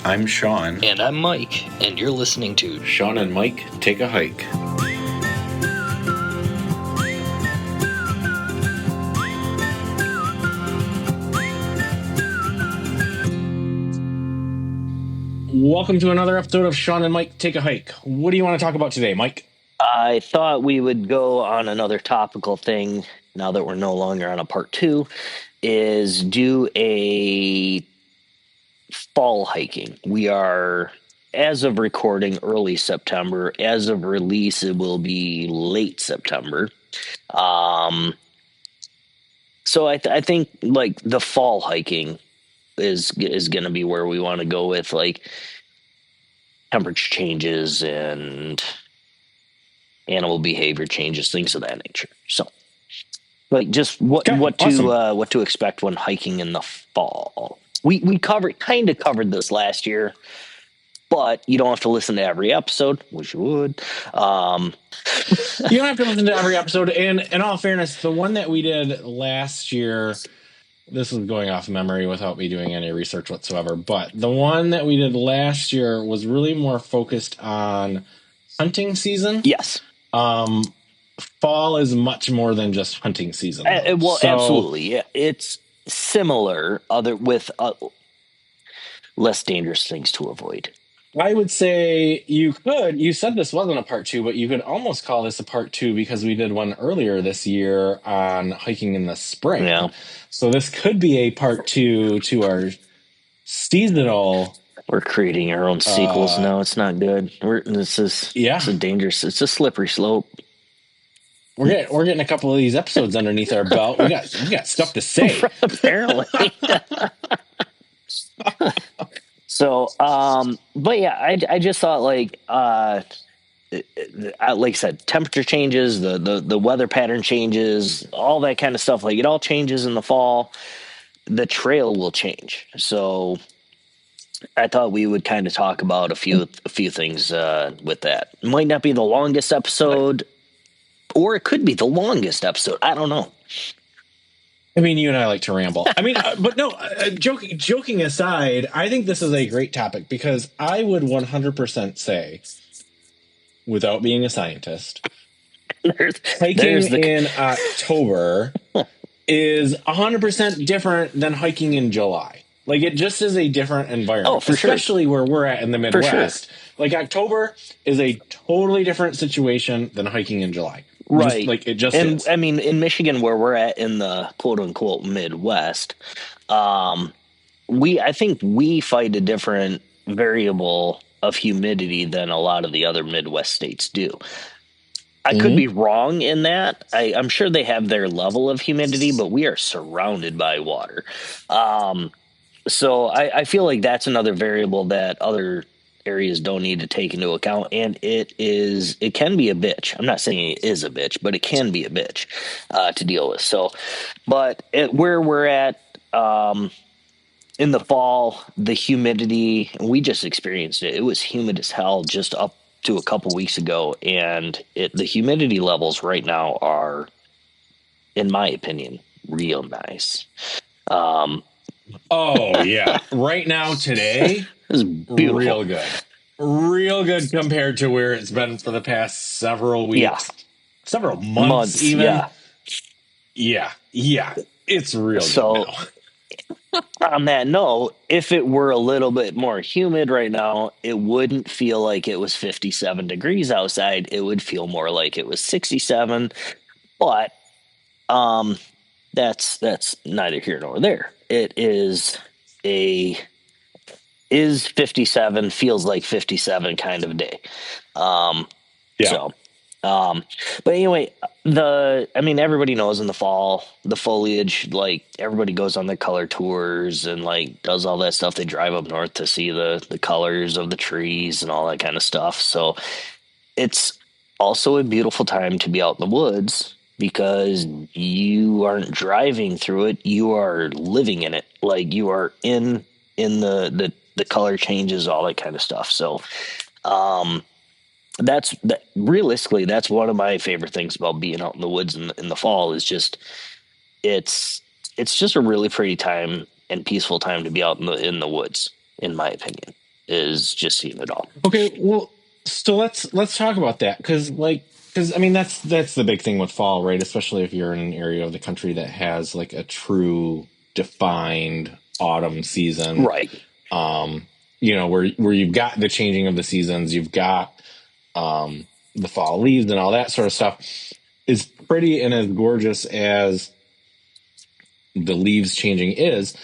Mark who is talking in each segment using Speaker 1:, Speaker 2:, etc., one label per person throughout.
Speaker 1: I'm Shawn.
Speaker 2: And I'm Mike, and you're listening to
Speaker 1: Shawn and Mike Take a Hike. Welcome to another episode of Shawn and Mike Take a Hike. What do you want to talk about today, Mike?
Speaker 2: I thought we would go on another topical thing, now that we're no longer on a part 2, is do a fall hiking. We are, as of recording, early September. As of release, it will be late September. So I think like the fall hiking is going to be where we want to go with like temperature changes and animal behavior changes, things of that nature. So, like, just what to expect when hiking in the fall. We kind of covered this last year, but you don't have to listen to every episode. Wish you would.
Speaker 1: You don't have to listen to every episode. And in all fairness, the one that we did last year, this is going off memory without me doing any research whatsoever, but the one that we did last year was really more focused on hunting season.
Speaker 2: Yes.
Speaker 1: Fall is much more than just hunting season.
Speaker 2: Absolutely. Yeah. It's similar, with less dangerous things to avoid.
Speaker 1: I would say you said this wasn't a part 2, but you could almost call this a part 2 because we did one earlier this year on hiking in the spring.
Speaker 2: Yeah.
Speaker 1: So this could be a part 2 to our seasonal.
Speaker 2: We're creating our own sequels now. It's not good. It's a dangerous. It's a slippery slope.
Speaker 1: We're getting a couple of these episodes underneath our belt. We got stuff to say.
Speaker 2: Apparently. So, but yeah, I just thought like I said, temperature changes, the weather pattern changes, all that kind of stuff. Like it all changes in the fall. The trail will change. So I thought we would kind of talk about a few things with that. It might not be the longest episode, or it could be the longest episode. I don't know.
Speaker 1: I mean, you and I like to ramble. I mean, but no, joking aside, I think this is a great topic because I would 100% say, without being a scientist, hiking in October is 100% different than hiking in July. Like, it just is a different environment, especially where we're at in the Midwest. Like, October is a totally different situation than hiking in July.
Speaker 2: Right.
Speaker 1: Is.
Speaker 2: I mean, in Michigan, where we're at in the quote unquote Midwest, I think we fight a different variable of humidity than a lot of the other Midwest states do. I could be wrong in that. I'm sure they have their level of humidity, but we are surrounded by water. So I feel like that's another variable that other areas don't need to take into account, and it can be a bitch. I'm not saying it is a bitch, but it can be a bitch to deal with. So, but where we're at in the fall, the humidity, we just experienced it. It was humid as hell just up to a couple weeks ago, and the humidity levels right now are, in my opinion, real nice.
Speaker 1: Oh yeah, right now today.
Speaker 2: Is beautiful.
Speaker 1: Real good compared to where it's been for the past several weeks, several months even. Yeah, it's real good now.
Speaker 2: On that note, if it were a little bit more humid right now, it wouldn't feel like it was 57 degrees outside. It would feel more like it was 67. But that's neither here nor there. It is 57, feels like 57 kind of day. But anyway, everybody knows in the fall, the foliage, like everybody goes on their color tours and like does all that stuff. They drive up north to see the colors of the trees and all that kind of stuff. So it's also a beautiful time to be out in the woods because you aren't driving through it. You are living in it. Like you are in the color changes, all that kind of stuff. So, realistically, that's one of my favorite things about being out in the woods in the fall is just, it's just a really pretty time and peaceful time to be out in the woods, in my opinion. is just seeing it all.
Speaker 1: Okay, well, so let's talk about that because I mean that's the big thing with fall, right? Especially if you're in an area of the country that has like a true defined autumn season.
Speaker 2: Right.
Speaker 1: Where you've got the changing of the seasons, you've got the fall leaves and all that sort of stuff is pretty and as gorgeous as the leaves changing is.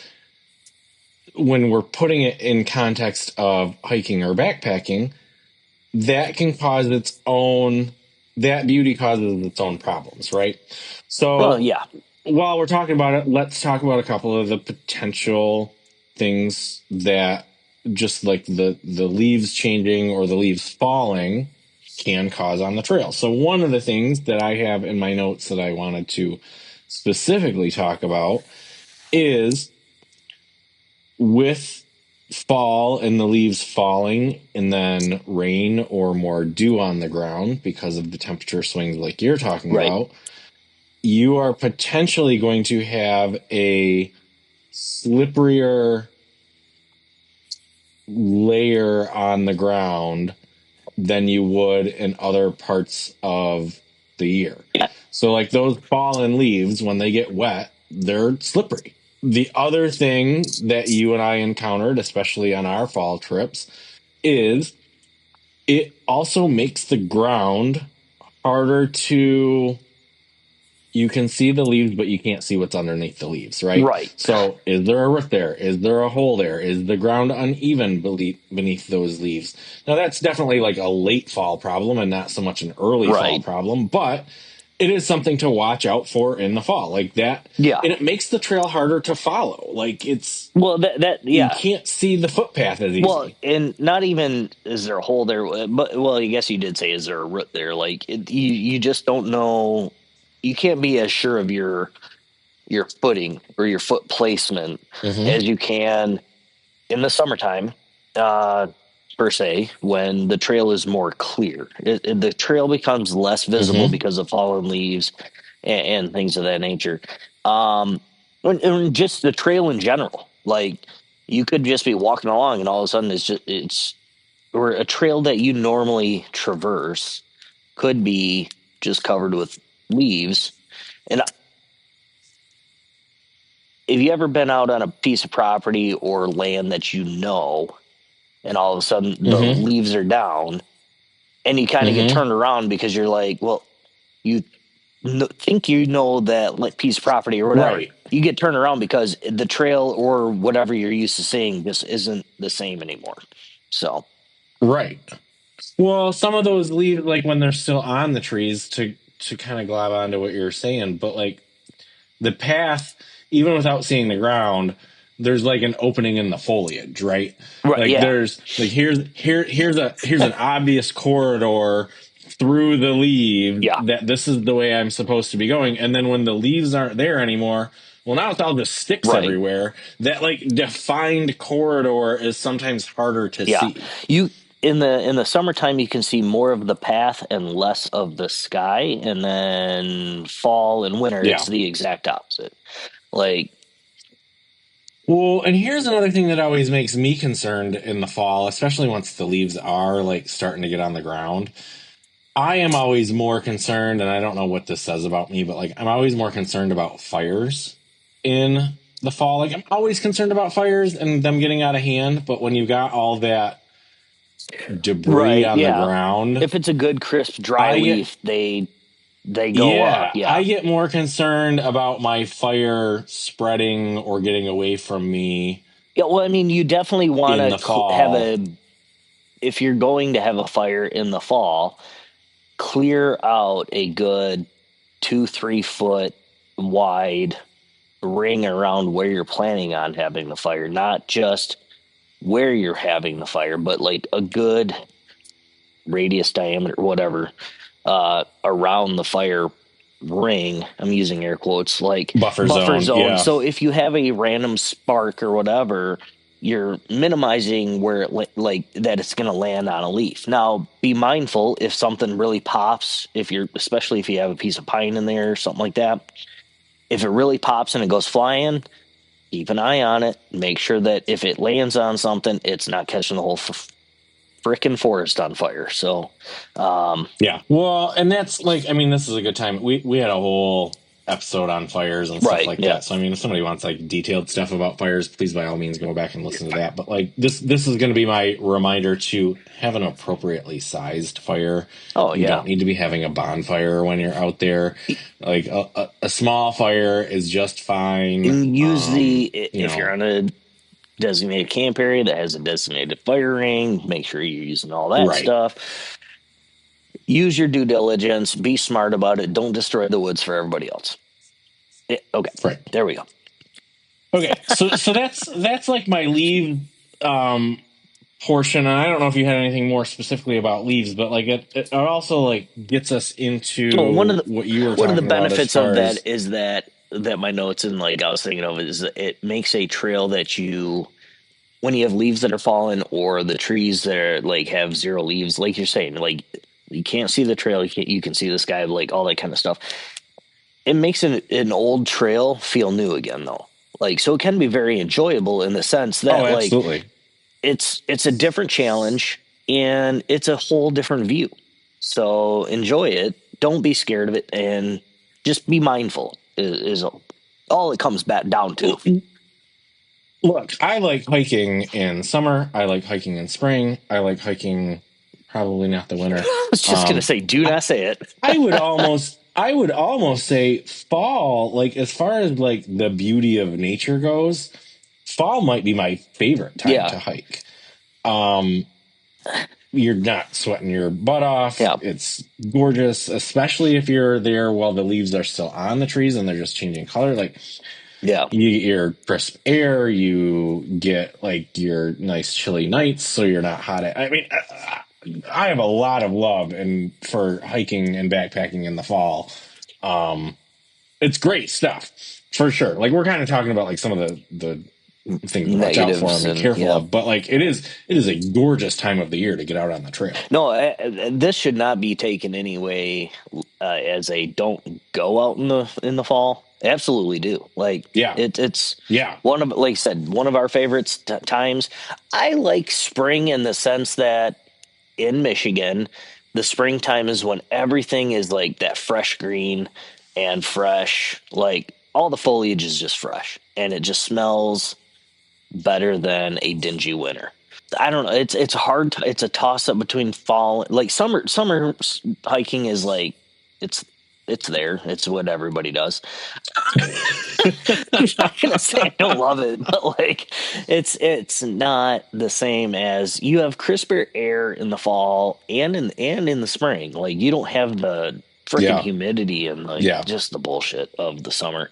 Speaker 1: When we're putting it in context of hiking or backpacking, that can cause that beauty causes its own problems, right?
Speaker 2: Well,
Speaker 1: So
Speaker 2: yeah.
Speaker 1: while we're talking about it, let's talk about a couple of the potential things that just like the leaves changing or the leaves falling can cause on the trail. So one of the things that I have in my notes that I wanted to specifically talk about is with fall and the leaves falling and then rain or more dew on the ground because of the temperature swings like you're talking
Speaker 2: Right.
Speaker 1: about, you are potentially going to have a slipperier layer on the ground than you would in other parts of the year.
Speaker 2: Yeah.
Speaker 1: So like those fallen leaves, when they get wet, they're slippery. The other thing that you and I encountered, especially on our fall trips, is it also makes the ground harder to. You can see the leaves, but you can't see what's underneath the leaves, right?
Speaker 2: Right.
Speaker 1: So, is there a root there? Is there a hole there? Is the ground uneven beneath those leaves? Now, that's definitely like a late fall problem and not so much an early fall
Speaker 2: Right.
Speaker 1: problem, but it is something to watch out for in the fall, like that.
Speaker 2: Yeah.
Speaker 1: And it makes the trail harder to follow. Like it's
Speaker 2: Well, that
Speaker 1: you
Speaker 2: yeah.
Speaker 1: can't see the footpath as easy.
Speaker 2: Well, and not even is there a hole there, but well, I guess you did say is there a root there? Like you just don't know. You can't be as sure of your footing or your foot placement as you can in the summertime, per se, when the trail is more clear. The trail becomes less visible because of fallen leaves and things of that nature. And just the trail in general, like you could just be walking along and all of a sudden it's or a trail that you normally traverse could be just covered with leaves. And have you ever been out on a piece of property or land that you know, and all of a sudden the leaves are down, and you kind of get turned around because you're like, well, you think you know that piece of property or whatever.
Speaker 1: Right.
Speaker 2: You get turned around because the trail or whatever you're used to seeing just isn't the same anymore. So,
Speaker 1: right. Well, some of those leaves, like when they're still on the trees, to kind of glob onto what you're saying, but like the path, even without seeing the ground, there's like an opening in the foliage, right?
Speaker 2: right,
Speaker 1: Like
Speaker 2: yeah,
Speaker 1: there's like here's an obvious corridor through the leaves
Speaker 2: yeah,
Speaker 1: that this is the way I'm supposed to be going. And then when the leaves aren't there anymore, well, now it's all just sticks
Speaker 2: right.
Speaker 1: everywhere. That like defined corridor is sometimes harder to
Speaker 2: Yeah,
Speaker 1: see.
Speaker 2: you in the summertime you can see more of the path and less of the sky, and then fall and winter
Speaker 1: Yeah.
Speaker 2: it's the exact opposite. Like,
Speaker 1: well, and here's another thing that always makes me concerned in the fall, especially once the leaves are like starting to get on the ground. I am always more concerned, and I don't know what this says about me, but like I'm always more concerned about fires in the fall. Like I'm always concerned about fires and them getting out of hand, but when you've got all that debris on the ground,
Speaker 2: if it's a good crisp dry leaf, they go up. Yeah,
Speaker 1: I get more concerned about my fire spreading or getting away from me.
Speaker 2: Yeah, well, I mean, you definitely want
Speaker 1: in the
Speaker 2: to have
Speaker 1: fall.
Speaker 2: if you're going to have a fire in the fall, clear out a good 2-3 foot wide ring around where you're planning on having the fire, not just where you're having the fire, but like a good radius, diameter, whatever, around the fire ring. I'm using air quotes, like
Speaker 1: Buffer zone, yeah.
Speaker 2: So if you have a random spark or whatever, you're minimizing where like that it's going to land on a leaf. Now, be mindful if something really pops, especially if you have a piece of pine in there or something like that. If it really pops and it goes flying, keep an eye on it. Make sure that if it lands on something, it's not catching the whole frickin' forest on fire. So,
Speaker 1: Yeah. Well, and that's like, I mean, this is a good time. We had a whole episode on fires and stuff
Speaker 2: right,
Speaker 1: like
Speaker 2: yeah.
Speaker 1: that. So, I mean, if somebody wants like detailed stuff about fires, please by all means go back and listen to that. But like this is going to be my reminder to have an appropriately sized fire.
Speaker 2: Oh,
Speaker 1: You
Speaker 2: yeah.
Speaker 1: don't need to be having a bonfire when you're out there. Like a small fire is just fine.
Speaker 2: And use
Speaker 1: You
Speaker 2: if you're
Speaker 1: know,
Speaker 2: on a designated camp area that has a designated fire ring, make sure you're using all that
Speaker 1: right.
Speaker 2: stuff. Use your due diligence. Be smart about it. Don't destroy the woods for everybody else. Okay,
Speaker 1: Right.
Speaker 2: there we go.
Speaker 1: Okay, so that's like my leave portion, and I don't know if you had anything more specifically about leaves, but like it also like gets us into what you were
Speaker 2: one of the
Speaker 1: talking about as
Speaker 2: benefits
Speaker 1: far
Speaker 2: of that
Speaker 1: as
Speaker 2: is that my notes and like I was thinking of is it makes a trail that you when you have leaves that are fallen or the trees that are like have zero leaves, like you're saying, like you can't see the trail, you can see the sky, like all that kind of stuff. It makes an old trail feel new again, though. Like so, it can be very enjoyable in the sense
Speaker 1: oh,
Speaker 2: that like
Speaker 1: absolutely.
Speaker 2: it's a different challenge and it's a whole different view. So enjoy it. Don't be scared of it, and just be mindful. Is all it comes back down to.
Speaker 1: Look, I like hiking in summer. I like hiking in spring. I like hiking, probably not the winter.
Speaker 2: I was just gonna say, do not say it.
Speaker 1: I would almost say fall, like as far as like the beauty of nature goes, fall might be my favorite time to hike. You're not sweating your butt off.
Speaker 2: Yeah.
Speaker 1: It's gorgeous, especially if you're there while the leaves are still on the trees and they're just changing color. Like,
Speaker 2: yeah,
Speaker 1: you get your crisp air, you get like your nice chilly nights, so you're not hot. I mean, I have a lot of love and for hiking and backpacking in the fall. It's great stuff for sure. Like we're kind of talking about like some of the things to watch out for and be careful of, but like it is a gorgeous time of the year to get out on the trail.
Speaker 2: No, this should not be taken anyway as a don't go out in the fall. Absolutely do. Like it's one of, like I said, one of our favorites times. I like spring in the sense that in Michigan, the springtime is when everything is like that fresh green and fresh, like all the foliage is just fresh and it just smells better than a dingy winter. I don't know. It's hard. It's a toss up between fall, like summer. Summer hiking is like it's there. It's what everybody does. I'm not gonna say I don't love it, but like it's not the same as you have crisper air in the fall and in the spring. Like you don't have the freaking humidity and like just the bullshit of the summer.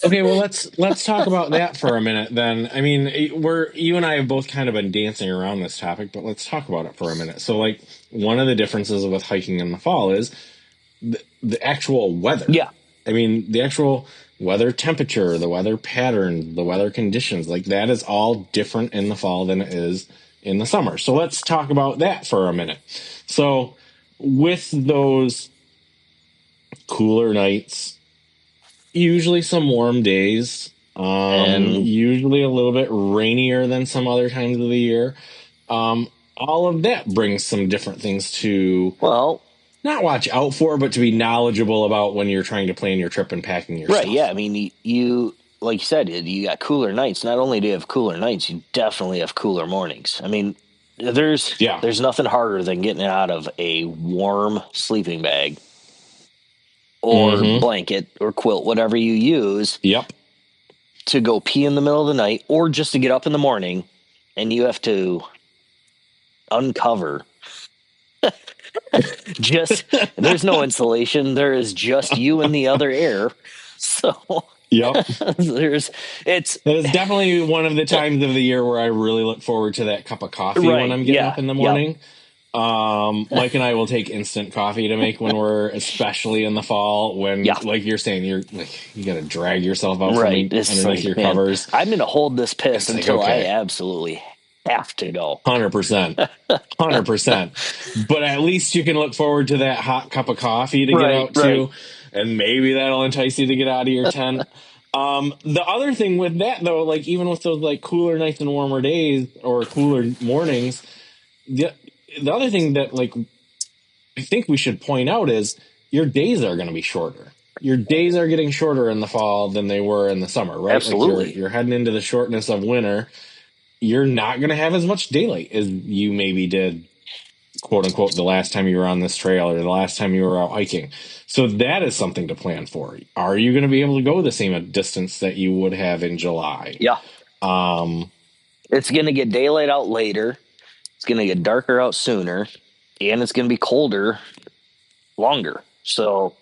Speaker 1: Okay, well let's talk about that for a minute then. I mean, you and I have both kind of been dancing around this topic, but let's talk about it for a minute. So like one of the differences with hiking in the fall is the actual weather.
Speaker 2: Yeah.
Speaker 1: I mean, the actual weather temperature, the weather pattern, the weather conditions, like that is all different in the fall than it is in the summer. So let's talk about that for a minute. So with those cooler nights, usually some warm days, and usually a little bit rainier than some other times of the year. All of that brings some different things to not watch out for, but to be knowledgeable about when you're trying to plan your trip and packing your stuff.
Speaker 2: Right, yeah. I mean, you like you said, you got cooler nights. Not only do you have cooler nights, you definitely have cooler mornings. I mean, there's nothing harder than getting out of a warm sleeping bag or blanket or quilt, whatever you use.
Speaker 1: Yep.
Speaker 2: To go pee in the middle of the night or just to get up in the morning and you have to uncover there's no insulation. There is just you and the other air. So that is
Speaker 1: definitely one of the times of the year where I really look forward to that cup of coffee when I'm getting up in the morning. Mike and I will take instant coffee to make when we're, especially in the fall, when like you're saying, you got to drag yourself out from underneath your covers.
Speaker 2: I'm going to hold this piss until I absolutely have to go.
Speaker 1: 100%. 100%. But at least you can look forward to that hot cup of coffee to get out to, and maybe that'll entice you to get out of your tent. The other thing with that though, like even with those like cooler nights and warmer days or cooler mornings, the the other thing that like I think we should point out is your days are going to be shorter. Your days are getting shorter in the fall than they were in the summer, right? Like
Speaker 2: Absolutely.
Speaker 1: you're heading into the shortness of winter. You're not going to have as much daylight as you maybe did, quote unquote, the last time you were on this trail or the last time you were out hiking. So that is something to plan for. Are you going to be able to go the same distance that you would have in July?
Speaker 2: Yeah.
Speaker 1: Um,
Speaker 2: It's going to get daylight out later. It's going to get darker out sooner, and it's going to be colder longer. So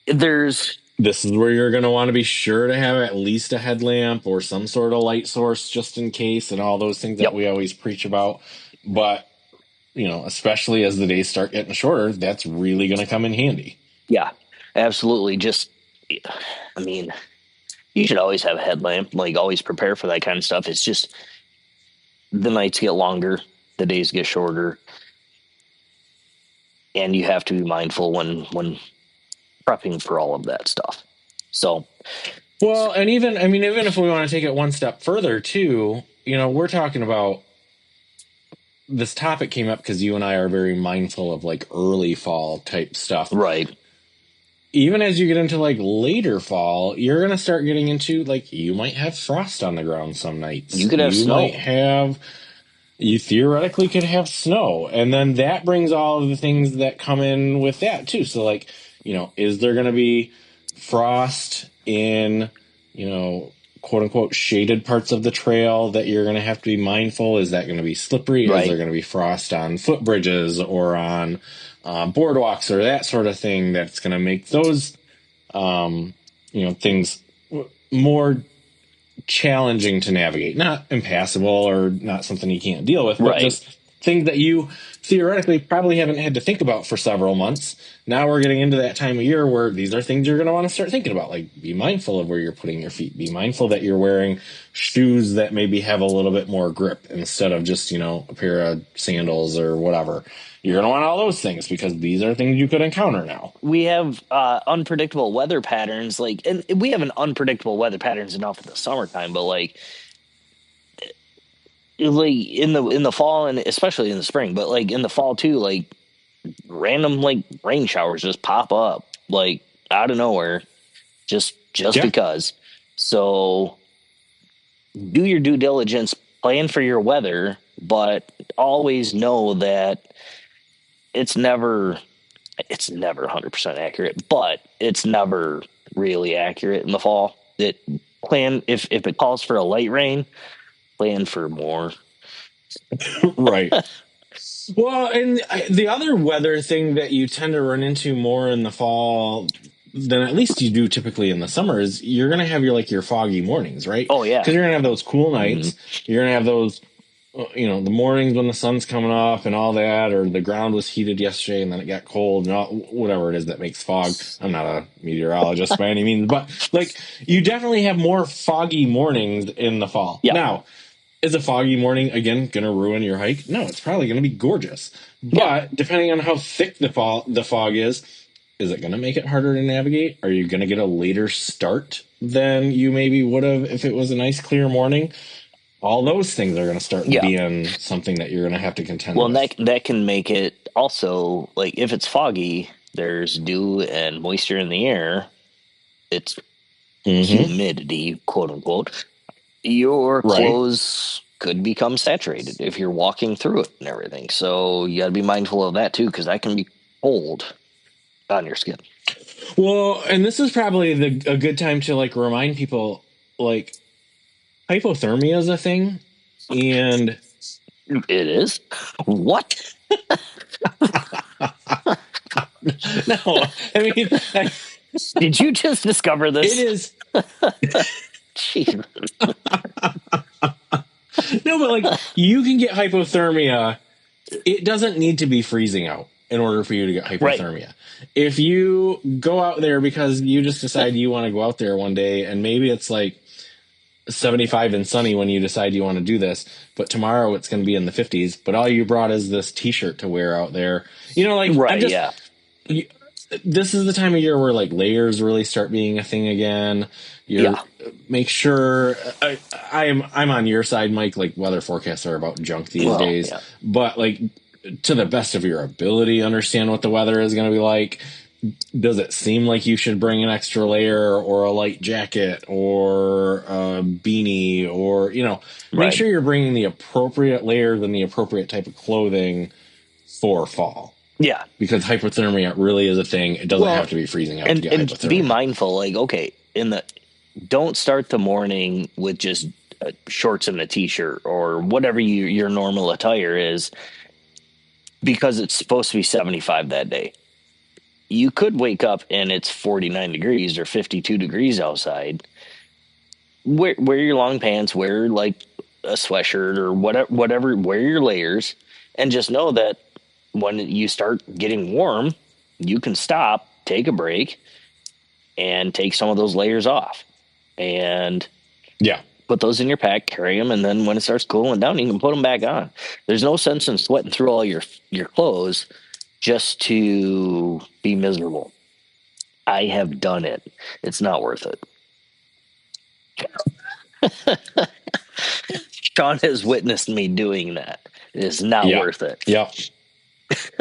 Speaker 2: there's
Speaker 1: this is where you're going to want to be sure to have at least a headlamp or some sort of light source just in case and all those things that
Speaker 2: yep.
Speaker 1: we always preach about. But, especially as the days start getting shorter, that's really going to come in handy.
Speaker 2: Yeah, absolutely. Just, I mean, you should always have a headlamp, like always prepare for that kind of stuff. It's just the nights get longer, the days get shorter, and you have to be mindful when prepping for all of that stuff. So,
Speaker 1: Well, and even if we want to take it one step further too, we're talking about this topic came up because you and I are very mindful of like early fall type stuff.
Speaker 2: right.
Speaker 1: Even as you get into like later fall, you're going to start getting into like you might have frost on the ground some nights.
Speaker 2: You could have snow.
Speaker 1: You theoretically could have snow. And then that brings all of the things that come in with that too. So like, is there going to be frost in, quote unquote shaded parts of the trail that you're going to have to be mindful? Is that going to be slippery?
Speaker 2: Right.
Speaker 1: Is there going to be frost on footbridges or on boardwalks or that sort of thing that's going to make those, things more challenging to navigate? Not impassable or not something you can't deal with, but
Speaker 2: Right.
Speaker 1: just things that you theoretically probably haven't had to think about for several months. Now we're getting into that time of year where these are things you're going to want to start thinking about. Like, be mindful of where you're putting your feet. Be mindful that you're wearing shoes that maybe have a little bit more grip instead of just, a pair of sandals or whatever. You're going to want all those things because these are things you could encounter now.
Speaker 2: We have unpredictable weather patterns, and we have an unpredictable weather patterns enough in the summertime, but like in the fall and especially in the spring, but like in the fall too, like random like rain showers just pop up like out of nowhere, just
Speaker 1: Yeah.
Speaker 2: because. So do your due diligence, plan for your weather, but always know that it's never 100% accurate, but it's never really accurate in the fall. Plan if it calls for a light rain, plan for more.
Speaker 1: Right. Well, and the other weather thing that you tend to run into more in the fall than at least you do typically in the summer is you're going to have your foggy mornings, right?
Speaker 2: Oh yeah.
Speaker 1: Because you're going to have those cool nights. Mm-hmm. You're going to have those, the mornings when the sun's coming up and all that, or the ground was heated yesterday and then it got cold and all, whatever it is that makes fog. I'm not a meteorologist by any means, but like you definitely have more foggy mornings in the fall.
Speaker 2: Yeah.
Speaker 1: Now, is a foggy morning, again, going to ruin your hike? No, it's probably going to be gorgeous. But depending on how thick the fog is it going to make it harder to navigate? Are you going to get a later start than you maybe would have if it was a nice, clear morning? All those things are going to start being something that you're going to have to contend with.
Speaker 2: Well, that can make it also, like, if it's foggy, there's dew and moisture in the air. It's humidity, quote unquote. Your clothes could become saturated if you're walking through it and everything. So you got to be mindful of that too, because that can be cold on your skin.
Speaker 1: Well, and this is probably a good time to like remind people, like, hypothermia is a thing, and
Speaker 2: it is. What?
Speaker 1: No, I mean,
Speaker 2: did you just discover this?
Speaker 1: It is.
Speaker 2: Jeez.
Speaker 1: No, but like you can get hypothermia. It doesn't need to be freezing out in order for you to get hypothermia. Right. If you go out there because you just decide you want to go out there one day and maybe it's like 75 and sunny when you decide you want to do this, but tomorrow it's going to be in the 50s, but all you brought is this t-shirt to wear out there. Like,
Speaker 2: right, yeah.
Speaker 1: this is the time of year where like layers really start being a thing again. You're
Speaker 2: Yeah.
Speaker 1: make sure I'm on your side, Mike. Like weather forecasts are about junk these
Speaker 2: Well,
Speaker 1: days,
Speaker 2: yeah.
Speaker 1: but like to the best of your ability, understand what the weather is going to be like. Does it seem like you should bring an extra layer or a light jacket or a beanie or make
Speaker 2: Right.
Speaker 1: sure you're bringing the appropriate layers and the appropriate type of clothing for fall
Speaker 2: Yeah.
Speaker 1: because hypothermia really is a thing. It doesn't
Speaker 2: Well,
Speaker 1: have to be freezing out to get
Speaker 2: and be
Speaker 1: hypothermia.
Speaker 2: mindful, like, okay, don't start the morning with just shorts and a t-shirt or whatever your normal attire is, because it's supposed to be 75 that day. You could wake up and it's 49 degrees or 52 degrees outside. Wear your long pants, wear like a sweatshirt or whatever, wear your layers, and just know that when you start getting warm, you can stop, take a break, and take some of those layers off and
Speaker 1: Yeah.
Speaker 2: put those in your pack, carry them, and then when it starts cooling down, you can put them back on. There's no sense in sweating through all your clothes just to be miserable. I have done it. It's not worth it. Shawn has witnessed me doing that. It is not
Speaker 1: Yeah.
Speaker 2: worth it.
Speaker 1: Yep.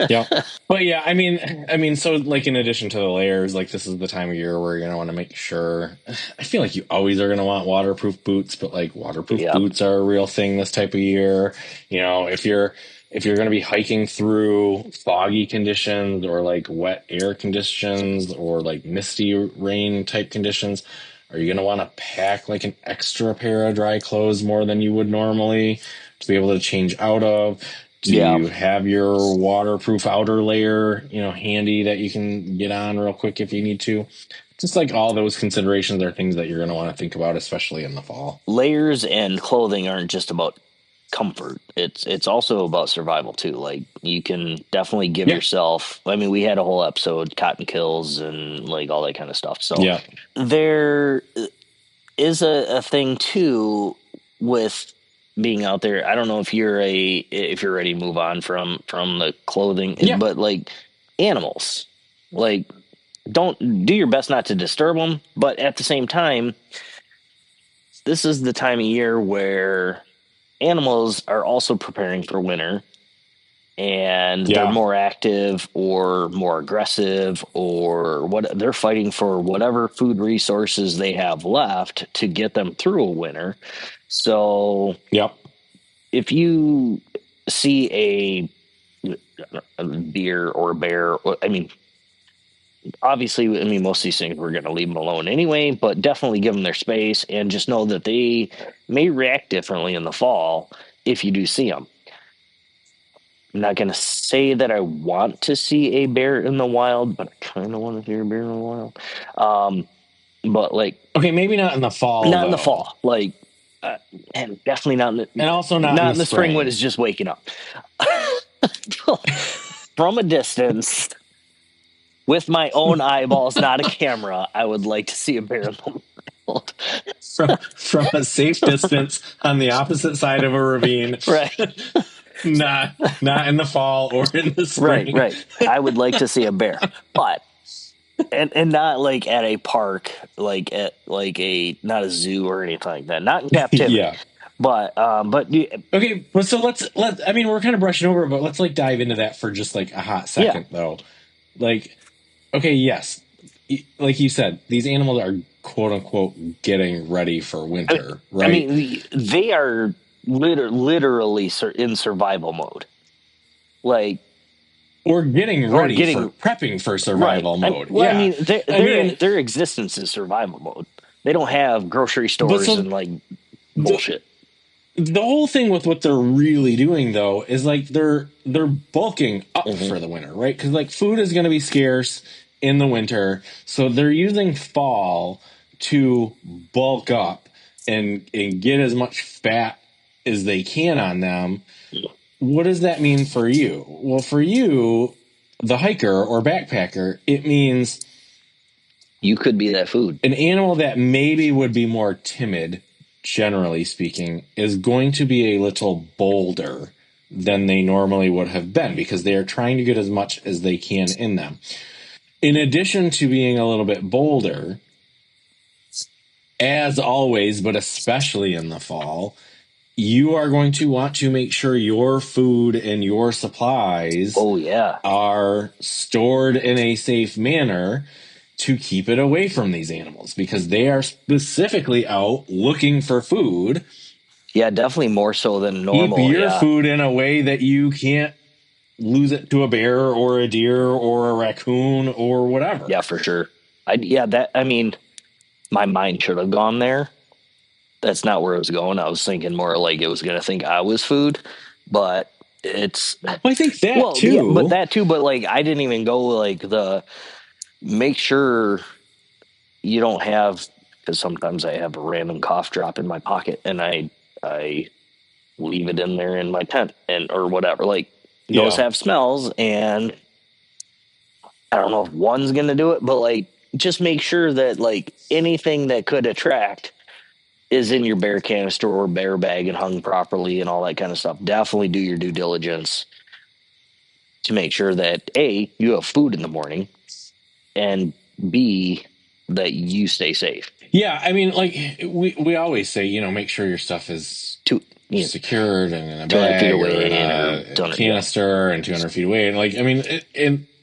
Speaker 1: Yep. But yeah, I mean, so like in addition to the layers, like this is the time of year where you're gonna want to make sure. I feel like you always are gonna want waterproof boots, but like waterproof
Speaker 2: Yep.
Speaker 1: boots are a real thing this type of year. If you're gonna be hiking through foggy conditions or like wet air conditions or like misty rain type conditions, are you gonna want to pack like an extra pair of dry clothes more than you would normally to be able to change out of? Do
Speaker 2: Yeah.
Speaker 1: you have your waterproof outer layer, handy that you can get on real quick if you need to? Just like all those considerations are things that you're going to want to think about, especially in the fall.
Speaker 2: Layers and clothing aren't just about comfort. It's also about survival too. Like you can definitely give
Speaker 1: Yeah.
Speaker 2: yourself. I mean, we had a whole episode, cotton kills and like all that kind of stuff. So
Speaker 1: Yeah.
Speaker 2: there is a thing too with being out there. I don't know if you're ready to move on from the clothing,
Speaker 1: Yeah.
Speaker 2: but like animals, like don't do your best not to disturb them, but at the same time, this is the time of year where animals are also preparing for winter and they're
Speaker 1: Yeah.
Speaker 2: more active or more aggressive or what they're fighting for whatever food resources they have left to get them through a winter. So
Speaker 1: Yep.
Speaker 2: if you see a deer or a bear, I mean, obviously, I mean, most of these things we're going to leave them alone anyway, but definitely give them their space and just know that they may react differently in the fall if you do see them. I'm not going to say that I want to see a bear in the wild, but I kind of want to see a bear in the wild. But like,
Speaker 1: Okay, maybe not in the fall,
Speaker 2: not in the
Speaker 1: though.
Speaker 2: fall, like, and definitely
Speaker 1: And also not
Speaker 2: not
Speaker 1: in
Speaker 2: in
Speaker 1: the
Speaker 2: the spring when
Speaker 1: spring.
Speaker 2: it's just waking up. From a distance, with my own eyeballs, not a camera, I would like to see a bear in the wild.
Speaker 1: From a safe distance on the opposite side of a ravine.
Speaker 2: Right.
Speaker 1: Not in the fall or in the spring.
Speaker 2: Right. I would like to see a bear, but and not like at a park, like at like not a zoo or anything like that. Not in captivity.
Speaker 1: Yeah.
Speaker 2: But
Speaker 1: Okay, well, so let I mean, we're kind of brushing over, but let's like dive into that for just like a hot second, though. Like, okay, yes, like you said, these animals are quote unquote getting ready for winter, right?
Speaker 2: I mean, they are literally in survival mode. Like,
Speaker 1: or getting ready for prepping for survival mode.
Speaker 2: I mean,
Speaker 1: yeah.
Speaker 2: their existence is survival mode. They don't have grocery stores and like bullshit.
Speaker 1: The whole thing with what they're really doing, though, is like they're bulking up for the winter, right? Because like food is going to be scarce in the winter, so they're using fall to bulk up and get as much fat as they can on them. What does that mean for you? Well, for you, the hiker or backpacker, it means
Speaker 2: you could be that food.
Speaker 1: An animal that maybe would be more timid, generally speaking, is going to be a little bolder than they normally would have been because they are trying to get as much as they can in them. In addition to being a little bit bolder, as always, but especially in the fall, you are going to want to make sure your food and your supplies
Speaker 2: Oh yeah.
Speaker 1: are stored in a safe manner to keep it away from these animals because they are specifically out looking for food.
Speaker 2: Yeah, definitely more so than
Speaker 1: Keep
Speaker 2: normal.
Speaker 1: your
Speaker 2: Yeah.
Speaker 1: food in a way that you can't lose it to a bear or a deer or a raccoon or whatever.
Speaker 2: Yeah, for sure. I mean, my mind should have gone there. That's not where I was going. I was thinking more like it was going to think I was food, but it's
Speaker 1: Well, I think that
Speaker 2: well, yeah, but
Speaker 1: too.
Speaker 2: that too. But like, I didn't even go like the make sure you don't have, because sometimes I have a random cough drop in my pocket and I leave it in there in my tent and or whatever. Like those
Speaker 1: Yeah.
Speaker 2: have smells, and I don't know if one's going to do it, but like just make sure that like anything that could attract is in your bear canister or bear bag and hung properly and all that kind of stuff. Definitely do your due diligence to make sure that A, you have food in the morning, and B, that you stay safe.
Speaker 1: Yeah, I mean, like we always say, make sure your stuff is
Speaker 2: Two, you know,
Speaker 1: secured and in a
Speaker 2: 200 feet
Speaker 1: bag or in
Speaker 2: away or
Speaker 1: a
Speaker 2: 200, yeah.
Speaker 1: canister and 200 feet away. And like, I mean,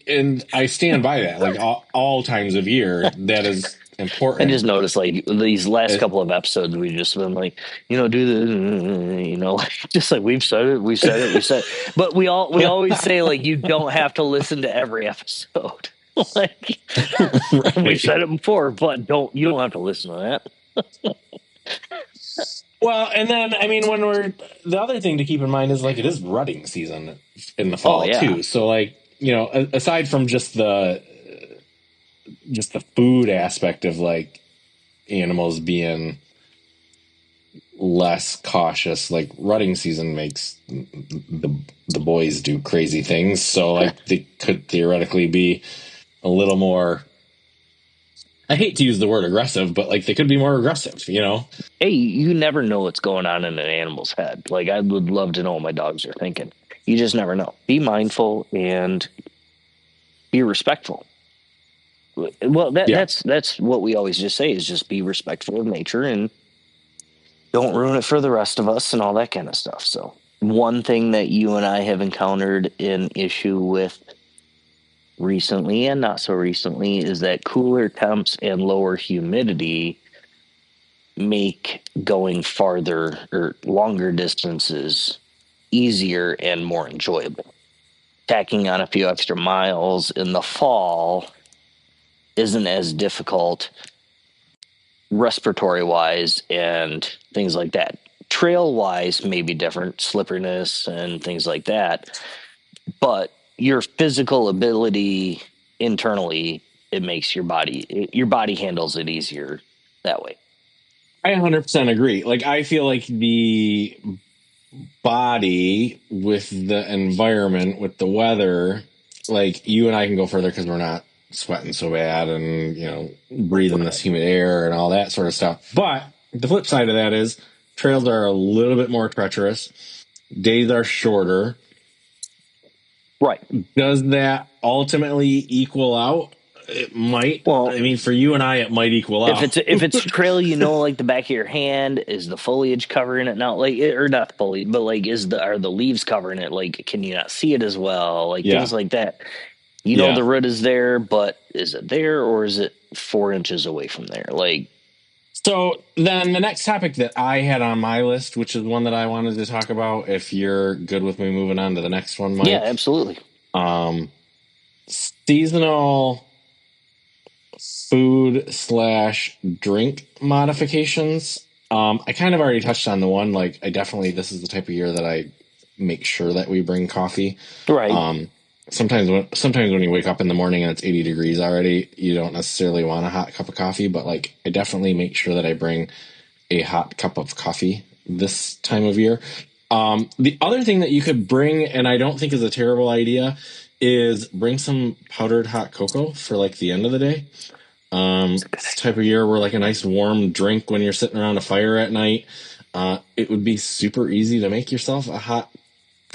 Speaker 1: and I stand by that. Like all times of year, that is
Speaker 2: I just
Speaker 1: important.
Speaker 2: noticed like these last
Speaker 1: Uh,
Speaker 2: couple of episodes, we've just been like, do the, like just like we've said it, we said it. But we always say like you don't have to listen to every episode. Like we've
Speaker 1: right.
Speaker 2: said it before, but you don't have to listen to that.
Speaker 1: Well, and then I mean, the other thing to keep in mind is like it is rutting season in the
Speaker 2: Oh
Speaker 1: fall
Speaker 2: yeah.
Speaker 1: too. So like aside from just the food aspect of like animals being less cautious, like rutting season makes the boys do crazy things. So like they could theoretically be a little more. I hate to use the word aggressive, but like they could be more aggressive.
Speaker 2: Hey, you never know what's going on in an animal's head. Like I would love to know what my dogs are thinking. You just never know. Be mindful and be respectful. Well,
Speaker 1: Yeah.
Speaker 2: that's what we always just say is just be respectful of nature and don't ruin it for the rest of us and all that kind of stuff. So, one thing that you and I have encountered an issue with recently and not so recently is that cooler temps and lower humidity make going farther or longer distances easier and more enjoyable. Tacking on a few extra miles in the fall isn't as difficult respiratory wise and things like that. Trail wise may be different, slipperiness and things like that. But your physical ability internally, it makes your body handles it easier that way.
Speaker 1: I 100% agree. Like I feel like the body with the environment, with the weather, like you and I can go further because we're not sweating so bad and breathing this humid air and all that sort of stuff. But the flip side of that is trails are a little bit more treacherous. Days are shorter.
Speaker 2: Right.
Speaker 1: Does that ultimately equal out? It might.
Speaker 2: Well,
Speaker 1: I mean, for you and I, it might equal out.
Speaker 2: if it's trail, like the back of your hand, is the foliage covering it now? Like, or not foliage, but like, are the leaves covering it? Like, can you not see it as well? Like
Speaker 1: Yeah.
Speaker 2: things like that.
Speaker 1: Yeah.
Speaker 2: The root is there, but is it there or is it 4 inches away from there? Like,
Speaker 1: so then the next topic that I had on my list, which is one that I wanted to talk about, if you're good with me moving on to the next one, Mike.
Speaker 2: yeah, absolutely.
Speaker 1: Seasonal food/drink modifications. I kind of already touched on the one. Like, this is the type of year that I make sure that we bring coffee.
Speaker 2: Right.
Speaker 1: Sometimes when you wake up in the morning and it's 80 degrees already, you don't necessarily want a hot cup of coffee, but like I definitely make sure that I bring a hot cup of coffee this time of year. The other thing that you could bring, and I don't think is a terrible idea, is bring some powdered hot cocoa for like the end of the day. This type of year where like a nice warm drink when you're sitting around a fire at night. It would be super easy to make yourself a hot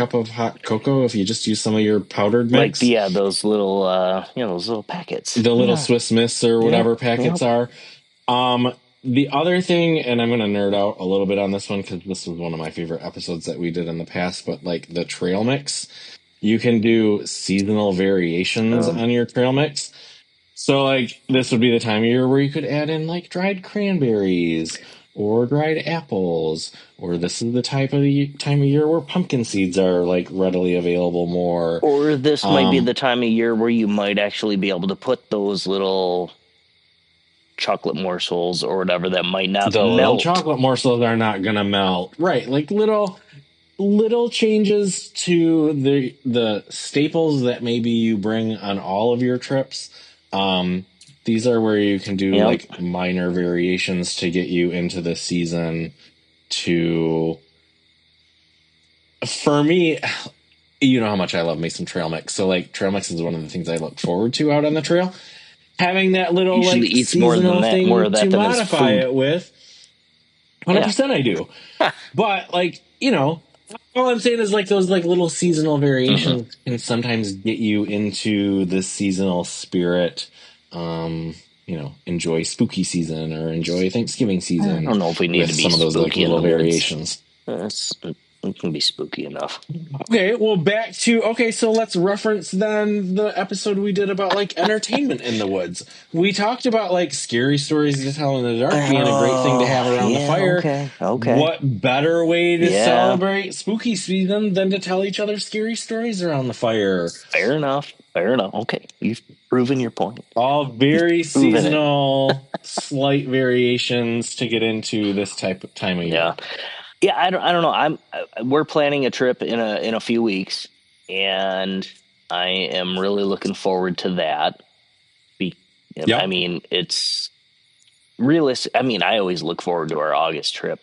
Speaker 1: cup of hot cocoa if you just use some of your powdered
Speaker 2: Like
Speaker 1: mix.
Speaker 2: those little those little packets.
Speaker 1: The little
Speaker 2: Yeah.
Speaker 1: Swiss Miss or whatever packets
Speaker 2: Yep.
Speaker 1: are. The other thing, and I'm going to nerd out a little bit on this one because this was one of my favorite episodes that we did in the past, but like the trail mix, you can do seasonal variations on your trail mix. So like this would be the time of year where you could add in like dried cranberries or dried apples, or this is the time of year where pumpkin seeds are like readily available more.
Speaker 2: Or this might be the time of year where you might actually be able to put those little chocolate morsels or whatever that might not
Speaker 1: The little
Speaker 2: melt.
Speaker 1: chocolate morsels are not gonna melt, right? Like little changes to the staples that maybe you bring on all of your trips. These are where you can do like minor variations to get you into the season. For me, you know how much I love me some trail mix. So like trail mix is one of the things I look forward to out on the trail. Having that little
Speaker 2: Usually
Speaker 1: like
Speaker 2: eats more
Speaker 1: seasonal
Speaker 2: than that,
Speaker 1: thing
Speaker 2: more of that
Speaker 1: to
Speaker 2: than his
Speaker 1: modify
Speaker 2: food.
Speaker 1: it with. 100% I do. But like, all I'm saying is like those like little seasonal variations can sometimes get you into the seasonal spirit. Enjoy spooky season or enjoy Thanksgiving
Speaker 2: I
Speaker 1: season
Speaker 2: don't know if we need
Speaker 1: with
Speaker 2: to be
Speaker 1: some of those like
Speaker 2: spooky in
Speaker 1: little
Speaker 2: the woods.
Speaker 1: variations.
Speaker 2: It can be spooky enough.
Speaker 1: Okay, well, so let's reference then the episode we did about like entertainment in the woods. We talked about like scary stories to tell in the dark being a great thing to have around the fire.
Speaker 2: Okay.
Speaker 1: What better way to celebrate spooky season than to tell each other scary stories around the fire?
Speaker 2: Fair enough. Okay, you've proven your point.
Speaker 1: All very seasonal, slight variations to get into this time of year.
Speaker 2: Yeah, I don't know. We're planning a trip in a few weeks, and I am really looking forward to that. I mean, it's realistic. I mean, I always look forward to our August trip,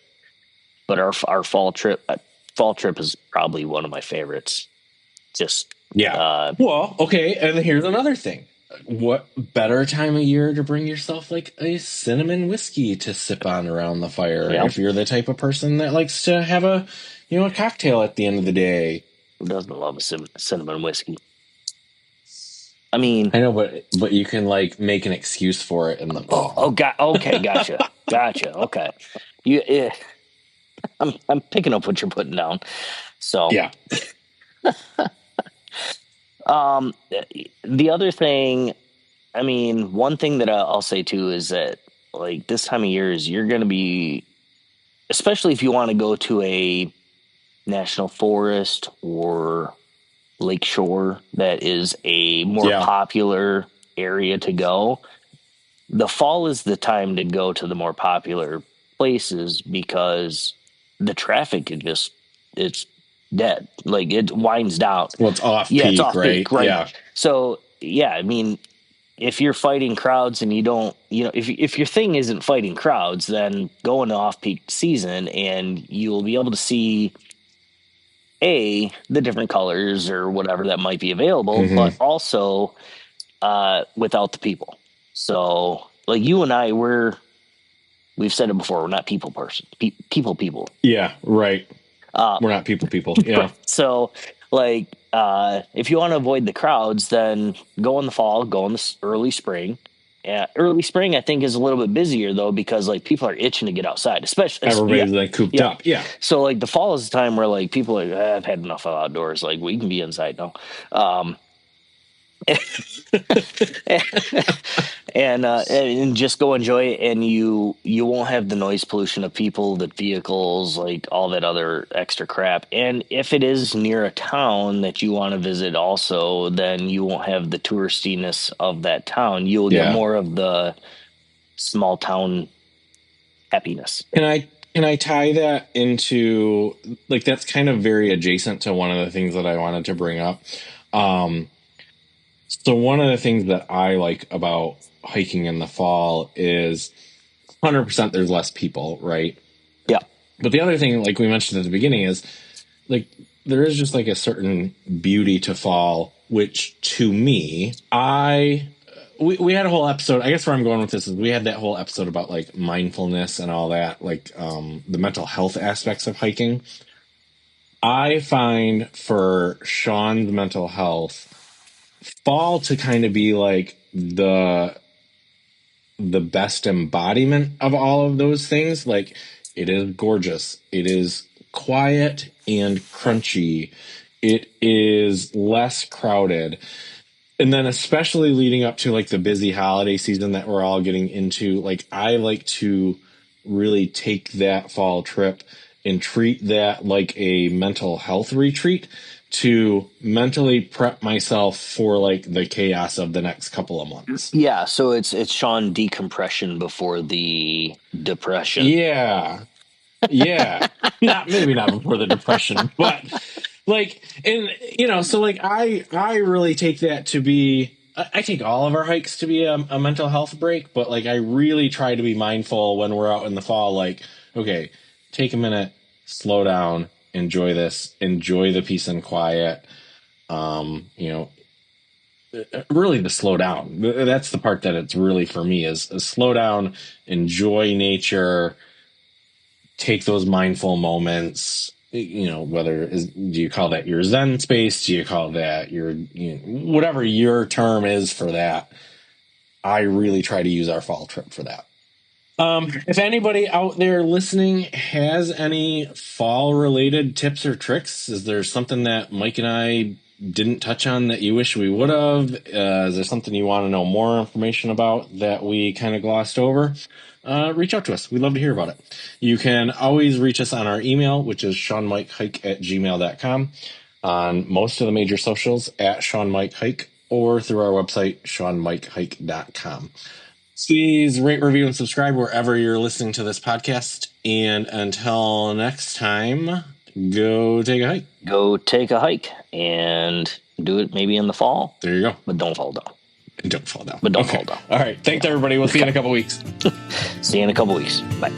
Speaker 2: but our fall trip is probably one of my favorites. Just
Speaker 1: well, okay, and here's another thing. What better time of year to bring yourself like a cinnamon whiskey to sip on around the fire if you're the type of person that likes to have a cocktail at the end of the day.
Speaker 2: Who doesn't love a cinnamon whiskey? I mean,
Speaker 1: I know, but you can like make an excuse for it in the fall.
Speaker 2: Okay, gotcha. Okay, I'm picking up what you're putting down. So
Speaker 1: yeah.
Speaker 2: The other thing, I mean, one thing that I'll say too is that like this time of year is you're going to be, especially if you want to go to a national forest or lake shore that is a more popular area to go. The fall is the time to go to the more popular places because the traffic it's dead. Like it winds down.
Speaker 1: Well, it's off peak,
Speaker 2: it's off
Speaker 1: right?
Speaker 2: peak, right?
Speaker 1: Yeah.
Speaker 2: So I mean, if you're fighting crowds and you don't, if your thing isn't fighting crowds, then go into off peak season and you'll be able to see the different colors or whatever that might be available, but also without the people. So like you and I, we've said it before, we're not people people.
Speaker 1: Yeah, right. We're not people. Yeah.
Speaker 2: So like if you want to avoid the crowds, then go in the fall, go in the early spring. Early spring, I think, is a little bit busier though because like people are itching to get outside, especially
Speaker 1: everybody's like cooped up. Yeah.
Speaker 2: So like the fall is the time where like people are I've had enough of outdoors. Like we can be inside now. And just go enjoy it, and you won't have the noise pollution of people, the vehicles, like all that other extra crap. And if it is near a town that you want to visit also, then you won't have the touristiness of that town. You'll get more of the small town happiness.
Speaker 1: Can I tie that into like that's kind of very adjacent to one of the things that I wanted to bring up. So one of the things that I like about hiking in the fall is 100% there's less people, right?
Speaker 2: Yeah.
Speaker 1: But the other thing, like we mentioned at the beginning, is like there is just like a certain beauty to fall, which to me, we had a whole episode. I guess where I'm going with this is we had that whole episode about like mindfulness and all that, like the mental health aspects of hiking. I find for Shawn's mental health, fall to kind of be like the best embodiment of all of those things. Like, it is gorgeous. It is quiet and crunchy. It is less crowded. And then especially leading up to like the busy holiday season that we're all getting into, like I like to really take that fall trip and treat that like a mental health retreat to mentally prep myself for like the chaos of the next couple of months.
Speaker 2: Yeah, so it's Shawn decompression before the depression.
Speaker 1: Yeah. Yeah. Not before the depression, but like, and so like I really take that to be, I take all of our hikes to be a mental health break, but like I really try to be mindful when we're out in the fall, like, okay, take a minute, slow down, enjoy this, enjoy the peace and quiet. You know, really to slow down. That's the part that it's really for me is slow down, enjoy nature, take those mindful moments. Whether do you call that your Zen space? Do you call that your, whatever your term is for that? I really try to use our fall trip for that. If anybody out there listening has any fall related tips or tricks, is there something that Mike and I didn't touch on that you wish we would have? Is there something you want to know more information about that we kind of glossed over? Reach out to us. We'd love to hear about it. You can always reach us on our email, which is ShawnMikeHike@gmail.com, on most of the major socials at ShawnMikeHike, or through our website, ShawnMikeHike.com. Please rate, review, and subscribe wherever you're listening to this podcast. And until next time, go take a hike.
Speaker 2: Go take a hike and do it maybe in the fall.
Speaker 1: There you go.
Speaker 2: But don't fall down.
Speaker 1: And don't fall down.
Speaker 2: But don't fall down.
Speaker 1: All right. Thanks, everybody. We'll see you in a couple weeks.
Speaker 2: See you in a couple weeks. Bye.